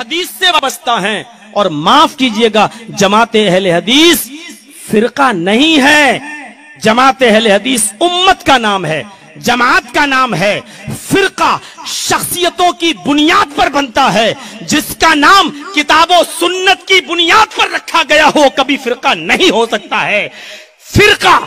حدیث سے وابستہ ہیں، اور معاف کیجئے گا جماعت اہل حدیث فرقہ نہیں ہے، جماعت اہل حدیث امت کا نام ہے، جماعت کا نام ہے۔ فرقہ شخصیتوں کی بنیاد پر بنتا ہے، جس کا نام کتاب و سنت کی بنیاد پر رکھا گیا ہو کبھی فرقہ نہیں ہو سکتا ہے۔ فرقہ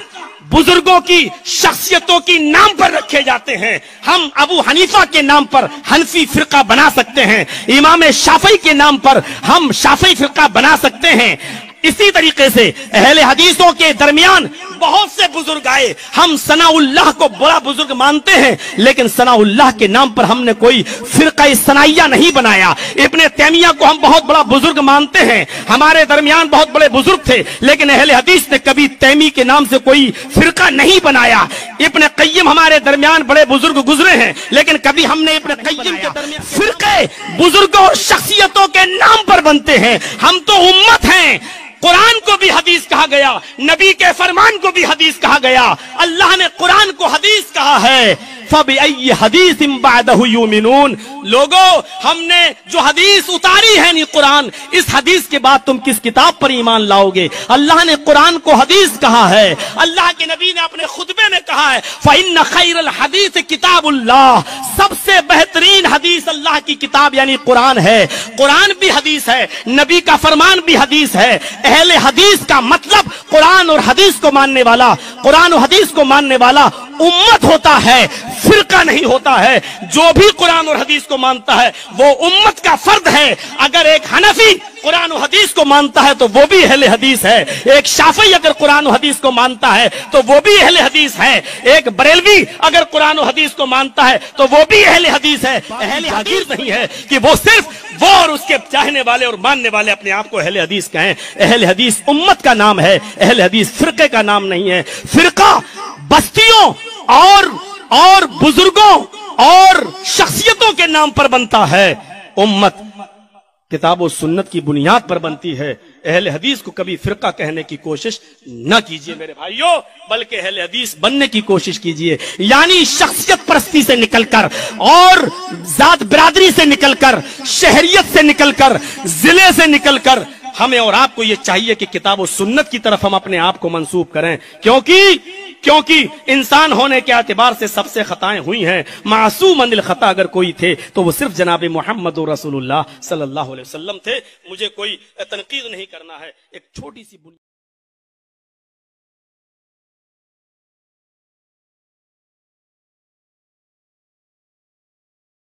بزرگوں کی شخصیتوں کی نام پر رکھے جاتے ہیں۔ ہم ابو حنیفہ کے نام پر حنفی فرقہ بنا سکتے ہیں، امام شافعی کے نام پر ہم شافعی فرقہ بنا سکتے ہیں۔ اسی طریقے سے اہل حدیثوں کے درمیان بہت سے بزرگ آئے، ہم ثناء اللہ کو بڑا بزرگ مانتے ہیں، لیکن ثناء اللہ کے نام پر ہم نے کوئی فرقہ ثنائیہ نہیں بنایا۔ ابن تیمیہ کو ہم بہت بڑا بزرگ مانتے ہیں، ہمارے درمیان بہت بڑے بزرگ تھے، لیکن اہل حدیث نے کبھی تیمی کے نام سے کوئی فرقہ نہیں بنایا۔ ابن قیم ہمارے درمیان بڑے بزرگ گزرے ہیں، لیکن کبھی ہم نے ابن قیم کے درمیان فرقے بزرگوں اور شخصیتوں کے نام پر بنتے ہیں۔ ہم تو امت ہیں۔ قرآن کو بھی حدیث کہا گیا، نبی کے فرمان کو بھی حدیث کہا گیا، اللہ نے قرآن کو حدیث کہا ہے۔ فَبِأَيِّ حَدِيثٍ بَعْدَهُ يُؤْمِنُونَ۔ لوگو، ہم نے جو حدیث اتاری ہے نہیں قرآن، اس حدیث کے بعد تم کس کتاب پر ایمان لاؤ گے؟ اللہ نے قرآن کو حدیث کہا ہے، اللہ کے نبی نے اپنے خطبے میں کہا ہے فَإِنَّ خَيْرَ الْحَدِيثِ كِتَابُ اللَّهِ۔ سب سے بہترین حدیث اللہ کی کتاب یعنی قرآن ہے۔ قرآن بھی حدیث ہے، نبی کا فرمان بھی حدیث ہے۔ اہل حدیث کا مطلب قرآن اور حدیث کو ماننے والا، قرآن و حدیث کو ماننے والا امت ہوتا ہے، فرقہ نہیں ہوتا ہے۔ جو بھی قرآن اور حدیث کو مانتا ہے وہ امت کا فرد ہے۔ اگر ایک حنفی قرآن و حدیث کو مانتا ہے تو وہ بھی اہل حدیث ہے، ایک شافعی اگر قرآن و حدیث کو مانتا ہے تو وہ بھی اہل حدیث ہے، ایک بریلوی اگر قرآن و حدیث کو مانتا ہے تو وہ بھی اہل حدیث ہے۔ اہل حدیث نہیں ہے کہ وہ صرف وہ اور اس کے چاہنے والے اور ماننے والے اپنے آپ کو اہل حدیث کہیں۔ اہل حدیث امت کا نام ہے، اہل حدیث فرقے کا نام نہیں ہے۔ فرقہ بستیوں اور بزرگوں اور شخصیتوں کے نام پر بنتا ہے، امت کتاب و سنت کی بنیاد پر بنتی ہے۔ اہل حدیث کو کبھی فرقہ کہنے کی کوشش نہ کیجئے میرے بھائیوں، بلکہ اہل حدیث بننے کی کوشش کیجئے، یعنی شخصیت پرستی سے نکل کر اور ذات برادری سے نکل کر، شہریت سے نکل کر، ضلع سے نکل کر ہمیں اور آپ کو یہ چاہیے کہ کتاب و سنت کی طرف ہم اپنے آپ کو منسوب کریں، کیونکہ انسان ہونے کے اعتبار سے سب سے خطائیں ہوئی ہیں۔ معصوم عن الخطا اگر کوئی تھے تو وہ صرف جناب محمد رسول اللہ صلی اللہ علیہ وسلم تھے۔ مجھے کوئی تنقید نہیں کرنا ہے، ایک چھوٹی سی